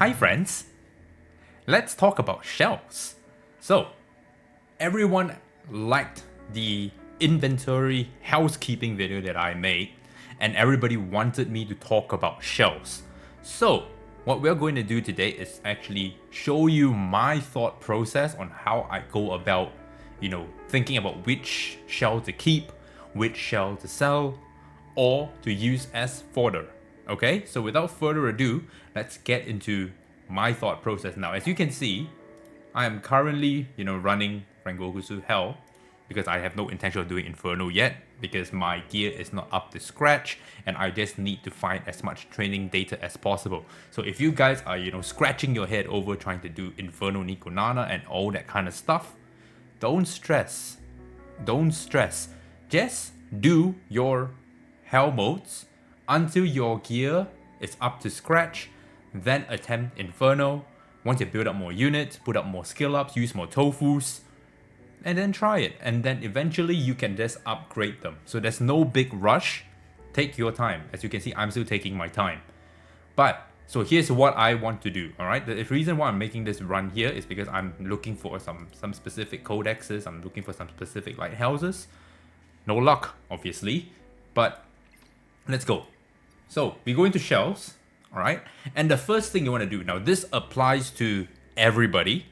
Hi friends, let's talk about shells. So, everyone liked the inventory housekeeping video that I made, and everybody wanted me to talk about shells. So, what we're going to do today is actually show you my thought process on how I go about, thinking about which shell to keep, which shell to sell, or to use as fodder. Okay, so without further ado, let's get into my thought process. Now, as you can see, I am currently, running Rengoku's Hell because I have no intention of doing Inferno yet because my gear is not up to scratch and I just need to find as much training data as possible. So if you guys are, scratching your head over trying to do Inferno Nikonana and all that kind of stuff, don't stress. Don't stress. Just do your Hell modes until your gear is up to scratch, then attempt Inferno. Once you build up more units, put up more skill ups, use more tofus, and then try it. And then eventually you can just upgrade them. So there's no big rush. Take your time. As you can see, I'm still taking my time. But, so here's what I want to do, alright? The reason why I'm making this run here is because I'm looking for some specific codexes. I'm looking for some specific lighthouses. No luck, obviously. But, let's go. So, we go into shells, alright? And the first thing you want to do, now this applies to everybody,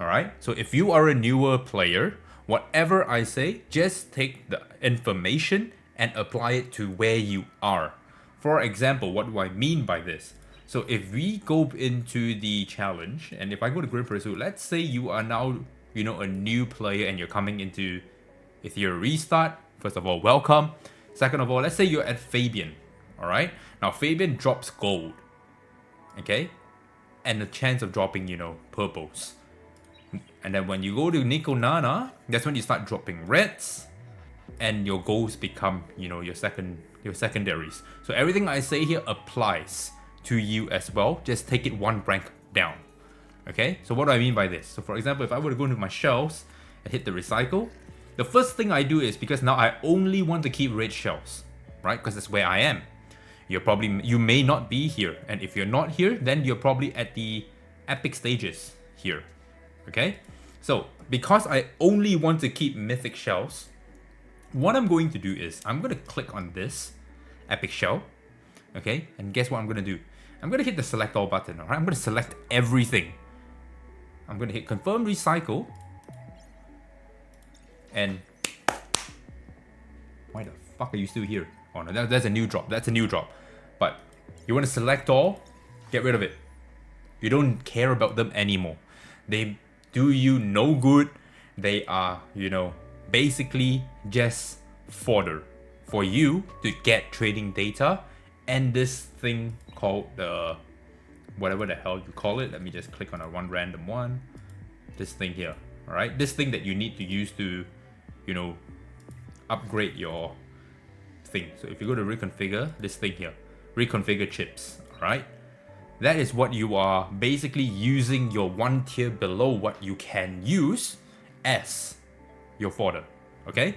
alright? So if you are a newer player, whatever I say, just take the information and apply it to where you are. For example, what do I mean by this? So if we go into the challenge, and if I go to Grim Pursuit, let's say you are now, a new player and you're coming into Etheria Restart. First of all, welcome. Second of all, let's say you're at Fabian. Alright, now Fabian drops gold, okay, and the chance of dropping, purples. And then when you go to Nikonana, that's when you start dropping reds, and your golds become, your secondaries. So everything I say here applies to you as well. Just take it one rank down. Okay, so what do I mean by this? So for example, if I were to go into my shells and hit the recycle, the first thing I do is, because now I only want to keep red shells, right? Because that's where I am. You may not be here, and if you're not here, then you're probably at the epic stages here. Okay, so because I only want to keep mythic shells, what I'm going to do is I'm going to click on this epic shell. Okay, and guess what I'm going to do? I'm going to hit the select all button. Alright, I'm going to select everything. I'm going to hit confirm recycle, and why the fuck are you still here? Oh no, that's a new drop. That's a new drop. But you want to select all, get rid of it. You don't care about them anymore. They do you no good. They are, basically just fodder for you to get trading data and this thing called the whatever the hell you call it. Let me just click on a one random one. This thing here. Alright? This thing that you need to use to, upgrade your thing. So if you go to reconfigure, this thing here, reconfigure chips, alright? That is what you are basically using your one tier below what you can use as your fodder, okay?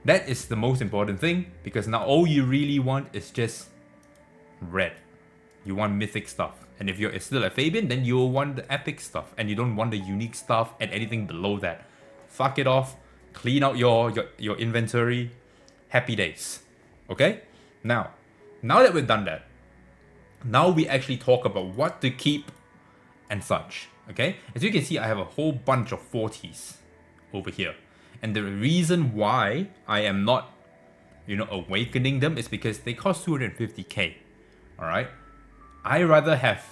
That is the most important thing, because now all you really want is just red. You want mythic stuff. And if you're still a Fabian, then you'll want the epic stuff, and you don't want the unique stuff and anything below that. Fuck it off, clean out your inventory, happy days. Okay? Now that we've done that, now we actually talk about what to keep and such. Okay? As you can see, I have a whole bunch of 40s over here. And the reason why I am not, awakening them is because they cost 250k. Alright? I rather have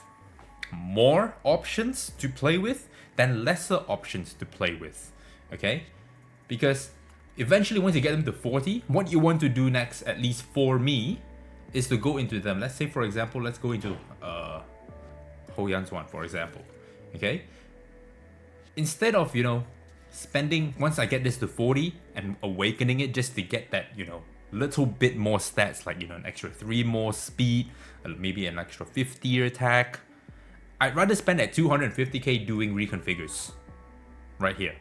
more options to play with than lesser options to play with. Okay? Because eventually, once you get them to 40, what you want to do next, at least for me, is to go into them. Let's say, for example, let's go into Ho Yan's one, for example. Okay? Instead of, spending, once I get this to 40 and awakening it just to get that, little bit more stats, like, an extra 3 more speed, maybe an extra 50 attack, I'd rather spend that 250k doing reconfigures. Right here.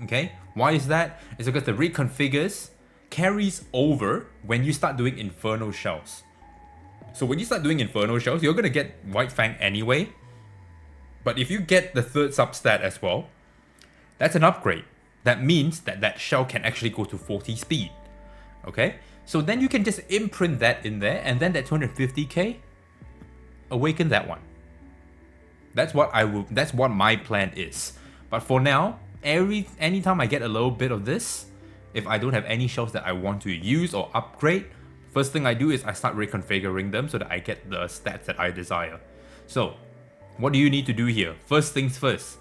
Okay? Why is that? It's because the reconfigures carries over when you start doing Inferno shells. So when you start doing Inferno shells, you're gonna get White Fang anyway. But if you get the third substat as well, that's an upgrade. That means that that shell can actually go to 40 speed. Okay? So then you can just imprint that in there, and then that 250k, awaken that one. That's what my plan is. But for now, anytime I get a little bit of this, if I don't have any shells that I want to use or upgrade, first thing I do is I start reconfiguring them so that I get the stats that I desire. So, what do you need to do here? First things first.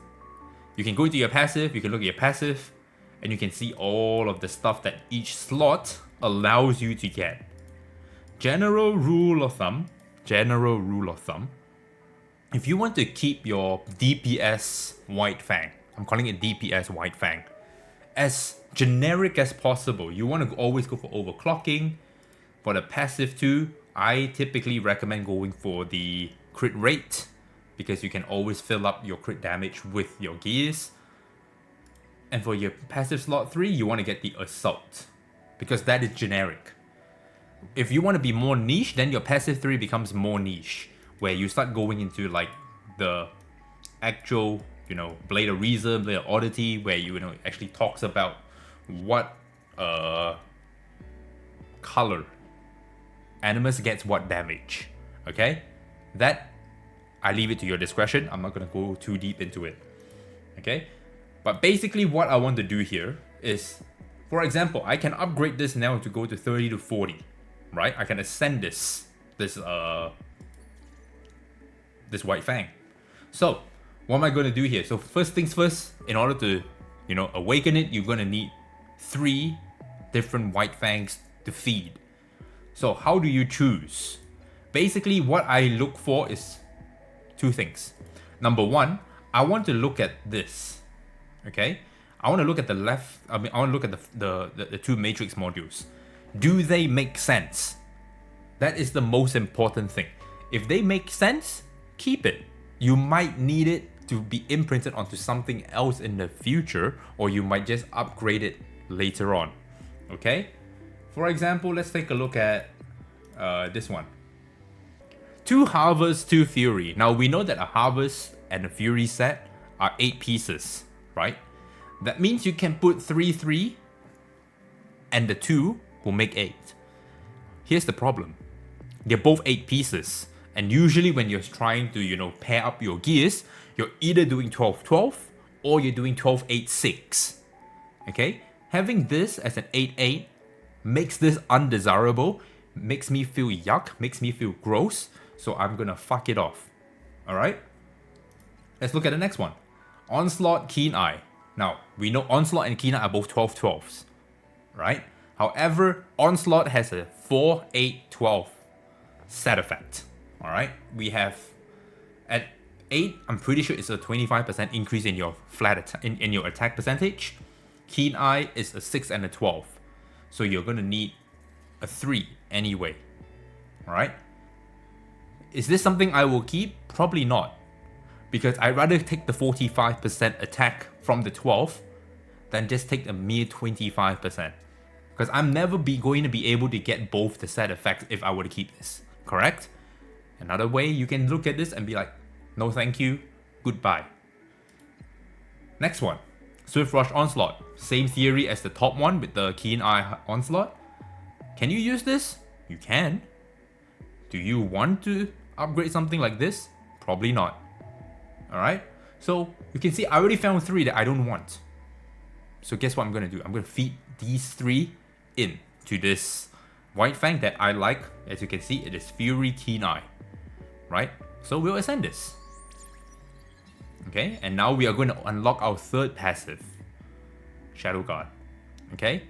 You can go into your passive, you can look at your passive, and you can see all of the stuff that each slot allows you to get. General rule of thumb, if you want to keep your DPS White Fang, I'm calling it DPS White Fang, as generic as possible, you want to always go for overclocking. For the passive too, I typically recommend going for the crit rate, because you can always fill up your crit damage with your gears. And for your passive slot 3, you want to get the assault, because that is generic. If you want to be more niche, then your passive 3 becomes more niche, where you start going into like the actual, Blade of Reason, Blade of Oddity, where it actually talks about what color Animus gets what damage. Okay? That, I leave it to your discretion. I'm not going to go too deep into it. Okay? But basically what I want to do here is, for example, I can upgrade this now to go to 30 to 40. Right? I can ascend this White Fang. So, what am I going to do here? So first things first, in order to, awaken it, you're going to need 3 different White Fangs to feed. So how do you choose? Basically, what I look for is 2 things. Number 1, I want to look at this. Okay? I want to look at the left, I want to look at the 2 matrix modules. Do they make sense? That is the most important thing. If they make sense, keep it. You might need it to be imprinted onto something else in the future, or you might just upgrade it later on. Okay? For example, let's take a look at this one. 2 Harvest, 2 Fury. Now we know that a Harvest and a Fury set are 8 pieces, right? That means you can put 3, and the 2 will make 8. Here's the problem. They're both 8 pieces. And usually when you're trying to, pair up your gears, you're either doing 12-12 or you're doing 12-8-6. Okay? Having this as an 8-8 makes this undesirable, makes me feel yuck, makes me feel gross, so I'm gonna fuck it off. Alright? Let's look at the next one. Onslaught, Keen Eye. Now, we know Onslaught and Keen Eye are both 12-12s. Right? However, Onslaught has a 4-8-12 set effect. Alright? We have at 8, I'm pretty sure it's a 25% increase in your in your attack percentage. Keen Eye is a 6 and a 12. So you're gonna need a 3 anyway. Alright? Is this something I will keep? Probably not. Because I'd rather take the 45% attack from the 12 than just take a mere 25%. Because I'm never going to be able to get both the set effects if I were to keep this. Correct? Another way you can look at this and be like, no thank you, goodbye. Next one. Swift Rush Onslaught. Same theory as the top one with the Keen Eye Onslaught. Can you use this? You can. Do you want to upgrade something like this? Probably not. Alright? So you can see I already found 3 that I don't want. So guess what I'm going to do? I'm going to feed these 3 in to this White Fang that I like. As you can see, it is Fury Keen Eye. Right? So we'll ascend this. Okay? And now we are going to unlock our 3rd passive. Shadow Guard. Okay?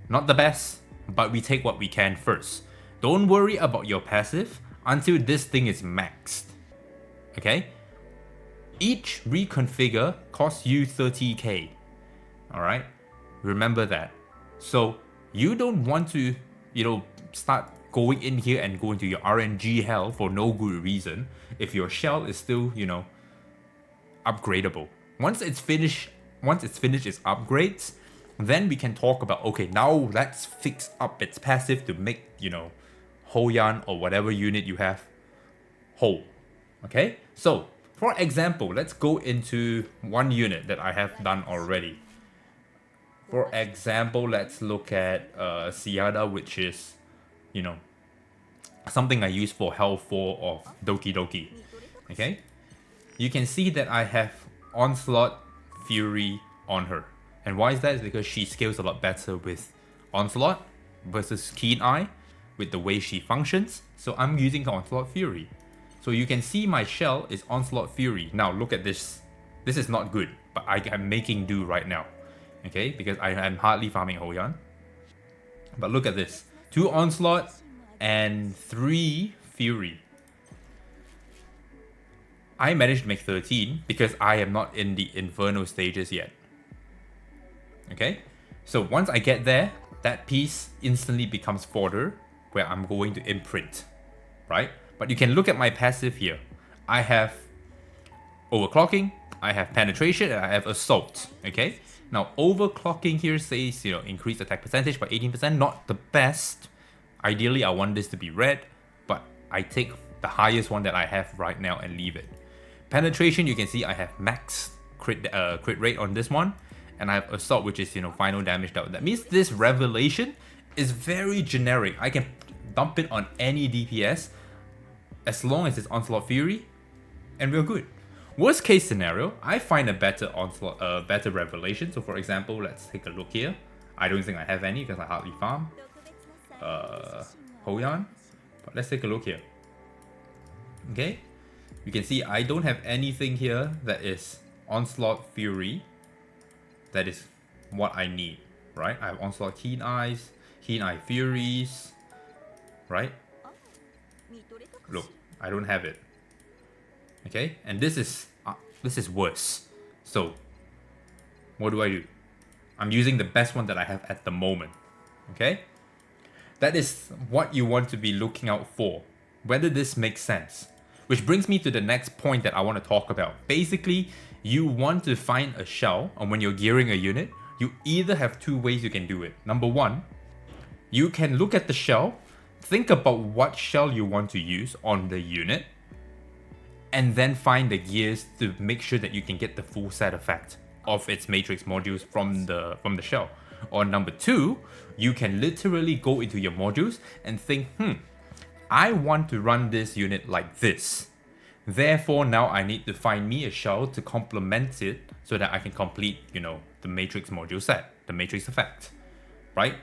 Not the best, but we take what we can first. Don't worry about your passive until this thing is maxed. Okay? Each reconfigure costs you 30k. Alright? Remember that. So you don't want to, start going in here and go into your RNG hell for no good reason if your shell is still, upgradable. Once it's finished its upgrades, then we can talk about, okay, now let's fix up its passive to make, Hoyan or whatever unit you have whole. Okay, so for example, let's go into one unit that I have done already. For example, let's look at Siada, which is, you know, something I use for Hell 4 of Doki Doki. Okay, you can see that I have Onslaught Fury on her. And why is that? It's because she scales a lot better with Onslaught versus Keen Eye with the way she functions. So I'm using Onslaught Fury. So you can see my shell is Onslaught Fury. Now look at this. This is not good, but I am making do right now. Okay, because I am hardly farming Hoyan. But look at this. 2 Onslaught and 3 Fury. I managed to make 13 because I am not in the Inferno stages yet. Okay, so once I get there, that piece instantly becomes fodder where I'm going to imprint, right? But you can look at my passive here. I have overclocking, I have penetration, and I have assault. Okay, now overclocking here says, you know, increase attack percentage by 18%. Not the best. Ideally, I want this to be red, but I take the highest one that I have right now and leave it. Penetration, you can see I have max crit rate on this one, and I have assault, which is, you know, final damage down. That means this revelation is very generic. I can dump it on any DPS as long as it's Onslaught Fury, and we're good. Worst case scenario, I find a better Onslaught, better revelation. So for example, let's take a look here. I don't think I have any because I hardly farm Hoyan, but let's take a look here. Okay, you can see I don't have anything here that is Onslaught Fury. That is what I need, right? I have Onslaught Keen Eyes, Keen Eye Furies, right? Look, I don't have it. Okay, and this is worse. So what do? I'm using the best one that I have at the moment. Okay, that is what you want to be looking out for, whether this makes sense. Which brings me to the next point that I want to talk about. Basically, you want to find a shell, and when you're gearing a unit, you either have 2 ways you can do it. Number 1, you can look at the shell, think about what shell you want to use on the unit, and then find the gears to make sure that you can get the full set effect of its matrix modules from the shell. Or number 2, you can literally go into your modules and think, I want to run this unit like this. Therefore, now I need to find me a shell to complement it so that I can complete, you know, the matrix module set, the matrix effect, right?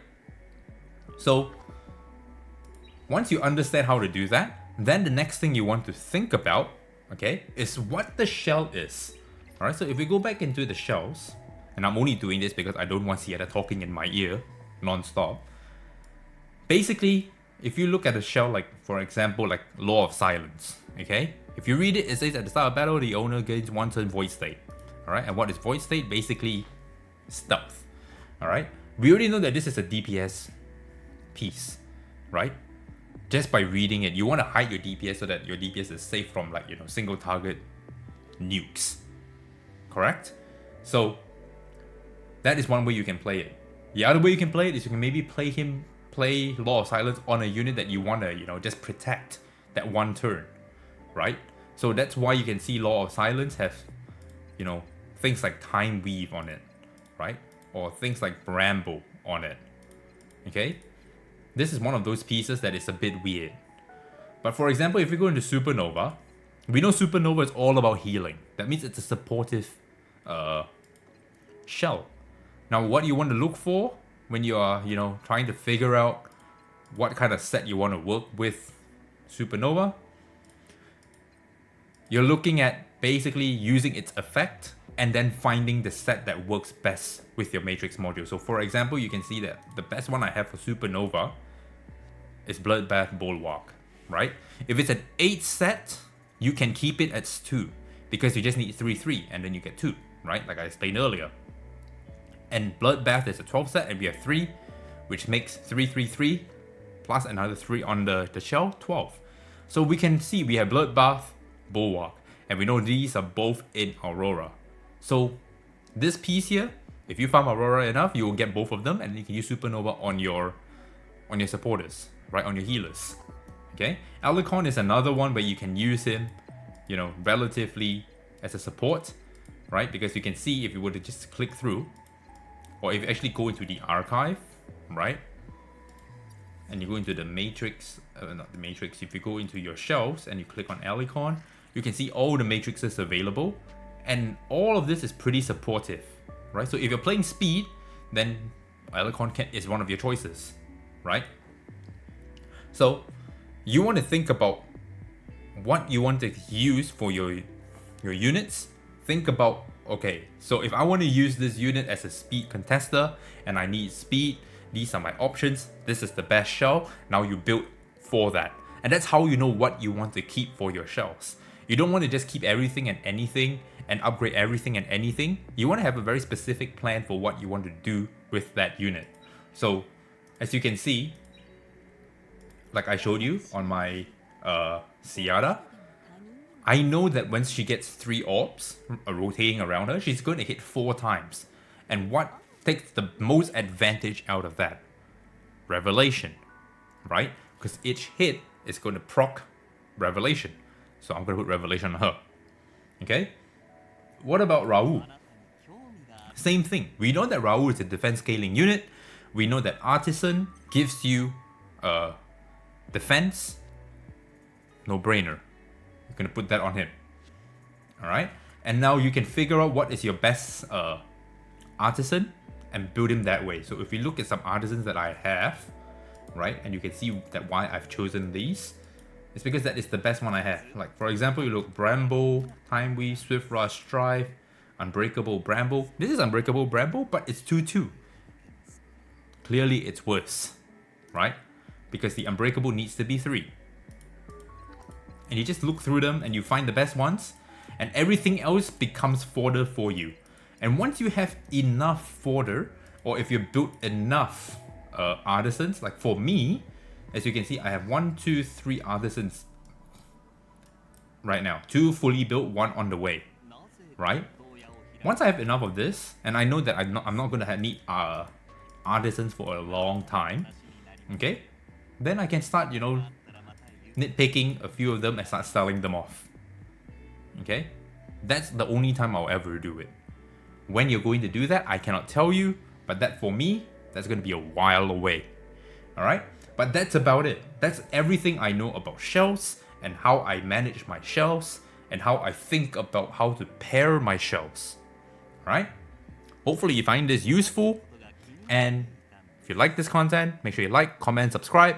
So once you understand how to do that, then the next thing you want to think about, okay, is what the shell is. All right, so if we go back into the shells, and I'm only doing this because I don't want Siada talking in my ear non-stop. Basically, if you look at a shell, like for example, like Law of Silence, okay? If you read it, it says at the start of battle, the owner gains 1 turn void state. Alright, and what is void state? Basically, stealth. Alright, we already know that this is a DPS piece, right? Just by reading it, you want to hide your DPS so that your DPS is safe from, like, you know, single target nukes. Correct? So that is one way you can play it. The other way you can play it is you can maybe play Law of Silence on a unit that you want to, you know, just protect that 1 turn, right? So that's why you can see Law of Silence have, you know, things like Time Weave on it, right? Or things like Bramble on it, okay? This is one of those pieces that is a bit weird. But for example, if we go into Supernova, we know Supernova is all about healing. That means it's a supportive shell. Now, what you want to look for when you are, you know, trying to figure out what kind of set you want to work with Supernova, you're looking at basically using its effect and then finding the set that works best with your matrix module. So for example, you can see that the best one I have for Supernova is Bloodbath Bulwark, right? If it's an 8 set, you can keep it at 2 because you just need 3/3 and then you get 2, right? Like I explained earlier. And Bloodbath is a 12 set and we have 3, which makes 3/3/3 plus another 3 on the shell, 12. So we can see we have Bloodbath, Bulwark, and we know these are both in Aurora. So this piece here, if you farm Aurora enough, you will get both of them and you can use Supernova on your supporters, right, on your healers. Okay, Alicon is another one where you can use him, you know, relatively as a support, right? Because you can see if you were to just click through, or if you actually go into the archive, right? And you go into the matrix, not the matrix, if you go into your shelves and you click on Alicon, you can see all the matrices available. And all of this is pretty supportive, right? So if you're playing speed, then Alicon is one of your choices, right? So you want to think about what you want to use for your units. Think about, okay, so if I want to use this unit as a speed contester and I need speed, these are my options. This is the best shell. Now you build for that. And that's how you know what you want to keep for your shells. You don't want to just keep everything and anything and upgrade everything and anything. You want to have a very specific plan for what you want to do with that unit. So as you can see, like I showed you on my Ciara, I know that once she gets 3 orbs rotating around her, she's going to hit 4 times. And what takes the most advantage out of that? Revelation, right? Because each hit is going to proc Revelation. So I'm going to put Revelation on her. Okay? What about Raoul? Same thing. We know that Raoul is a defense scaling unit. We know that Artisan gives you defense. No brainer. You're going to put that on him. Alright? And now you can figure out what is your best Artisan and build him that way. So if we look at some Artisans that I have, right? And you can see that why I've chosen these. It's because that is the best one I have. Like for example, you look Bramble, Time Weave, Swift Rush, Strive, Unbreakable Bramble. This is Unbreakable Bramble, but it's 2-2. Clearly it's worse, right? Because the Unbreakable needs to be 3. And you just look through them and you find the best ones, and everything else becomes fodder for you. And once you have enough fodder, or if you build enough artisans, like for me, as you can see, I have 1, 2, 3 artisans right now. 2 fully built, 1 on the way, right? Once I have enough of this, and I know that I'm not going to need artisans for a long time, okay? Then I can start, you know, nitpicking a few of them and start selling them off. Okay? That's the only time I'll ever do it. When you're going to do that, I cannot tell you, but that for me, that's going to be a while away. Alright? But that's about it. That's everything I know about shells and how I manage my shells and how I think about how to pair my shells. Alright? Hopefully you find this useful, and if you like this content, make sure you like, comment, subscribe.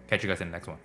Catch you guys in the next one.